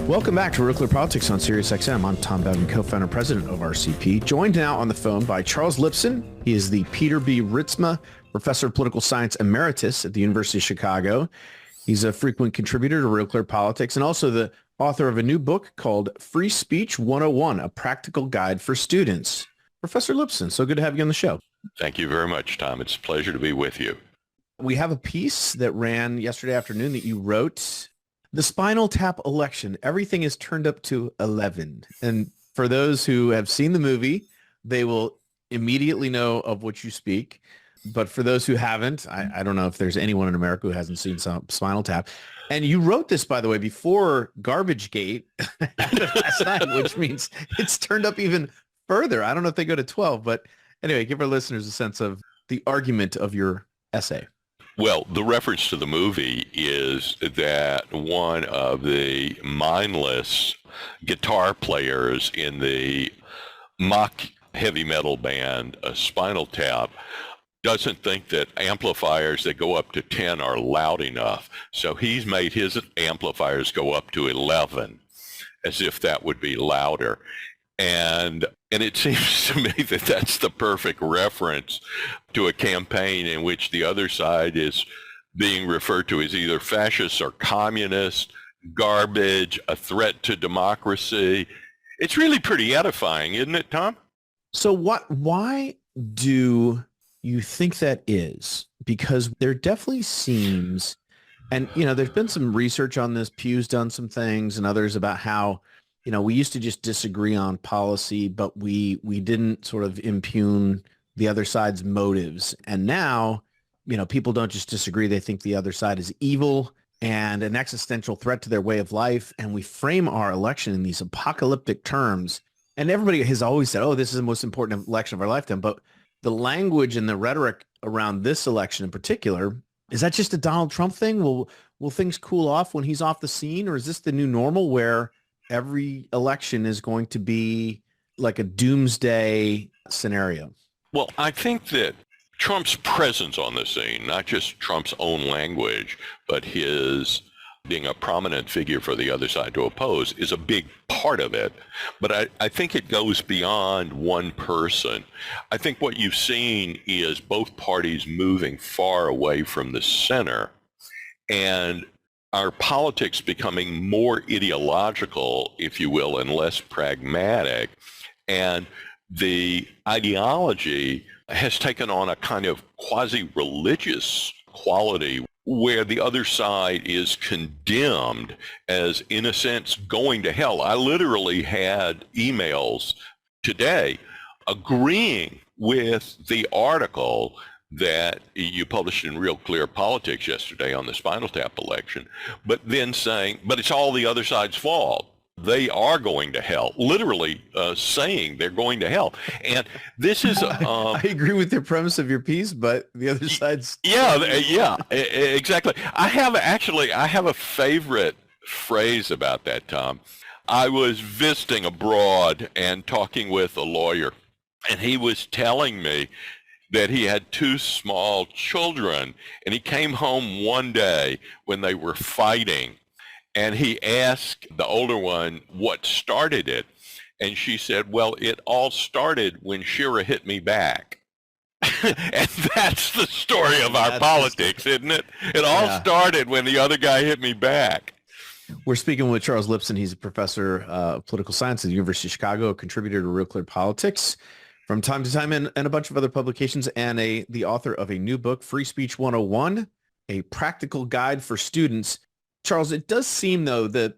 Welcome back to RealClearPolitics on SiriusXM. I'm Tom Bevan, co-founder and president of RCP, joined now on the phone by Charles Lipson. He is the Peter B. Ritzma Professor of Political Science Emeritus at the University of Chicago. He's a frequent contributor to RealClearPolitics and also the author of a new book called Free Speech 101, A Practical Guide for Students. Professor Lipson, so good to have you on the show. Thank you very much, Tom. It's a pleasure to be with you. We have a piece that ran yesterday afternoon that you wrote. The Spinal Tap election, everything is turned up to 11. And for those who have seen the movie, they will immediately know of what you speak. But for those who haven't, I don't know if there's anyone in America who hasn't seen Spinal Tap. And you wrote this, by the way, before Garbage Gate last night, which means it's turned up even further. I don't know if they go to 12, but anyway, give our listeners a sense of the argument of your essay. Well, the reference to the movie is that one of the mindless guitar players in the mock heavy metal band Spinal Tap doesn't think that amplifiers that go up to 10 are loud enough. So he's made his amplifiers go up to 11, as if that would be louder. And it seems to me that that's the perfect reference to a campaign in which the other side is being referred to as either fascist or communist, garbage, a threat to democracy. It's really pretty edifying, isn't it, Tom? So why do you think that is? Because there definitely seems, and there's been some research on this. Pew's done some things and others about how we used to just disagree on policy, but we didn't sort of impugn the other side's motives. And now, people don't just disagree. They think the other side is evil and an existential threat to their way of life. And we frame our election in these apocalyptic terms. And everybody has always said, oh, this is the most important election of our lifetime. But the language and the rhetoric around this election in particular, is that just a Donald Trump thing? Will things cool off when he's off the scene? Or is this the new normal where every election is going to be like a doomsday scenario? Well, I think that Trump's presence on the scene, not just Trump's own language, but his being a prominent figure for the other side to oppose is a big part of it. But I think it goes beyond one person. I think what you've seen is both parties moving far away from the center and our politics becoming more ideological, if you will, and less pragmatic. And the ideology has taken on a kind of quasi-religious quality where the other side is condemned as, in a sense, going to hell. I literally had emails today agreeing with the article that you published in RealClearPolitics yesterday on the Spinal Tap election, but then saying, but it's all the other side's fault. They are going to hell, literally saying they're going to hell. And this is... I agree with the premise of your piece, but the other side's... Yeah, exactly. I have a favorite phrase about that, Tom. I was visiting abroad and talking with a lawyer, and he was telling me that he had two small children, and he came home one day when they were fighting, and he asked the older one what started it, and she said, well, it all started when Shira hit me back. And that's the story of our politics, isn't it? It all started when the other guy hit me back. We're speaking with Charles Lipson. He's a professor of political science at the University of Chicago, a contributor to RealClearPolitics from time to time, and a bunch of other publications, and the author of a new book, Free Speech 101, A Practical Guide for Students. Charles, it does seem, though, that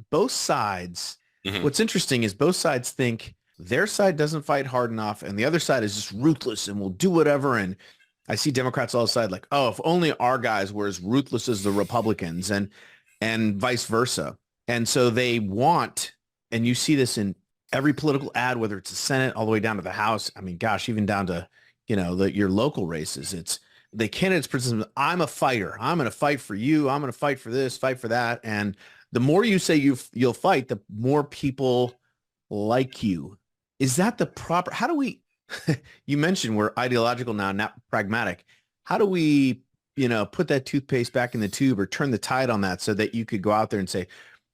both sides, what's interesting is both sides think their side doesn't fight hard enough, and the other side is just ruthless and will do whatever. And I see Democrats all the side like, oh, if only our guys were as ruthless as the Republicans, and vice versa. And so they want, and you see this in every political ad, whether it's the Senate all the way down to the House. I mean, gosh, even down to, your local races. It's the candidates present, I'm a fighter. I'm going to fight for you. I'm going to fight for this, fight for that. And the more you say you'll fight, the more people like you. Is that the proper, how do we, you mentioned we're ideological now, not pragmatic. How do we, put that toothpaste back in the tube or turn the tide on that so that you could go out there and say,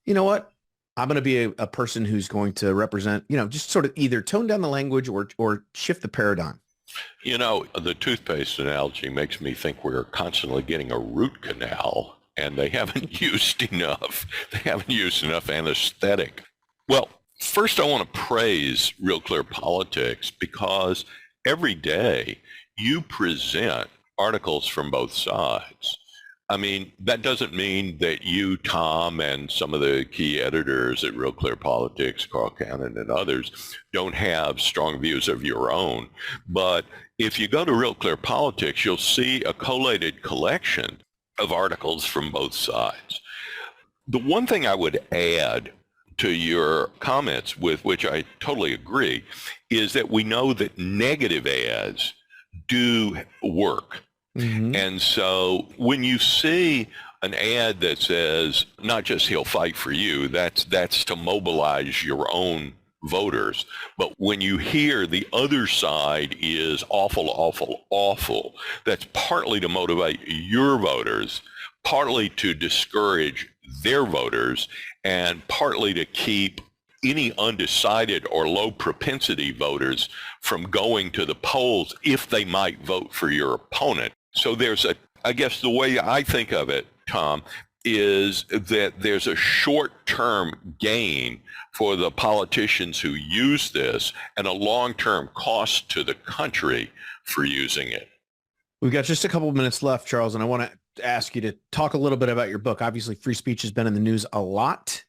you know what? I'm going to be a person who's going to represent, just sort of either tone down the language or shift the paradigm. The toothpaste analogy makes me think we're constantly getting a root canal, and they haven't used enough. They haven't used enough anesthetic. Well, first I want to praise RealClearPolitics because every day you present articles from both sides. I mean, that doesn't mean that you, Tom, and some of the key editors at RealClearPolitics, Carl Cannon and others, don't have strong views of your own. But if you go to RealClearPolitics, you'll see a collated collection of articles from both sides. The one thing I would add to your comments, with which I totally agree, is that we know that negative ads do work. Mm-hmm. And so when you see an ad that says, not just he'll fight for you, that's to mobilize your own voters. But when you hear the other side is awful, awful, awful, that's partly to motivate your voters, partly to discourage their voters, and partly to keep any undecided or low propensity voters from going to the polls if they might vote for your opponent. So I guess the way I think of it, Tom, is that there's a short-term gain for the politicians who use this and a long-term cost to the country for using it. We've got just a couple of minutes left, Charles, and I want to ask you to talk a little bit about your book. Obviously, free speech has been in the news a lot.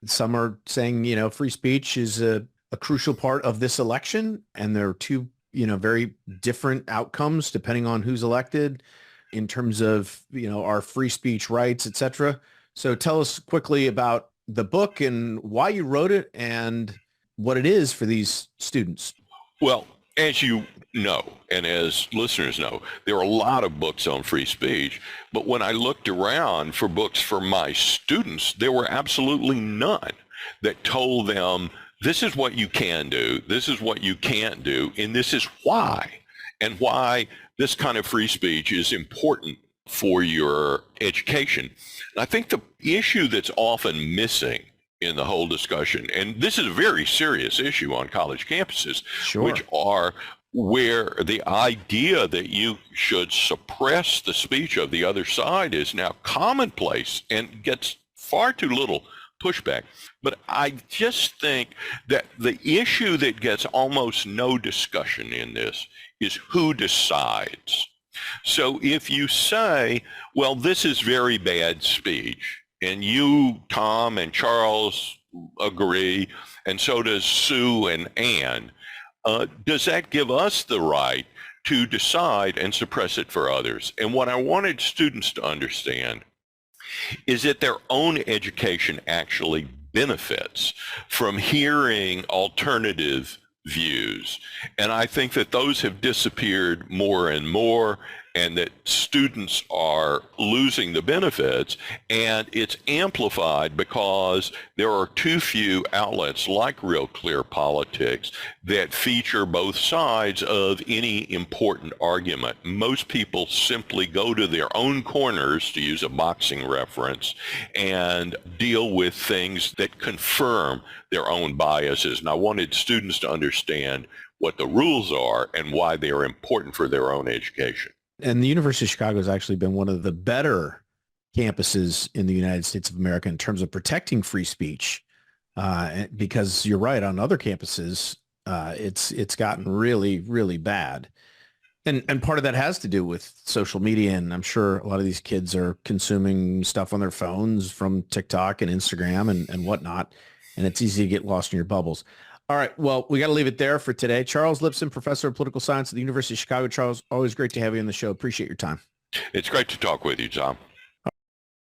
Some are saying, free speech is a crucial part of this election, and there are two very different outcomes depending on who's elected in terms of, our free speech rights, et cetera. So tell us quickly about the book and why you wrote it and what it is for these students. Well, as you know, and as listeners know, there are a lot of books on free speech, but when I looked around for books for my students, there were absolutely none that told them, this is what you can do, this is what you can't do, and this is why, and why this kind of free speech is important for your education. And I think the issue that's often missing in the whole discussion, and this is a very serious issue on college campuses, sure, which are where the idea that you should suppress the speech of the other side is now commonplace and gets far too little pushback. But I just think that the issue that gets almost no discussion in this is who decides. So if you say, well, this is very bad speech, and you, Tom, and Charles agree, and so does Sue and Ann, does that give us the right to decide and suppress it for others? And what I wanted students to understand is that their own education actually benefits from hearing alternative views. And I think that those have disappeared more and more, and that students are losing the benefits, and it's amplified because there are too few outlets like RealClearPolitics that feature both sides of any important argument. Most people simply go to their own corners, to use a boxing reference, and deal with things that confirm their own biases. And I wanted students to understand what the rules are and why they are important for their own education. And the University of Chicago has actually been one of the better campuses in the United States of America in terms of protecting free speech, because you're right, on other campuses, it's gotten really, really bad. And part of that has to do with social media. And I'm sure a lot of these kids are consuming stuff on their phones from TikTok and Instagram and whatnot. And it's easy to get lost in your bubbles. All right. Well, we got to leave it there for today. Charles Lipson, professor of political science at the University of Chicago. Charles, always great to have you on the show. Appreciate your time. It's great to talk with you, Tom.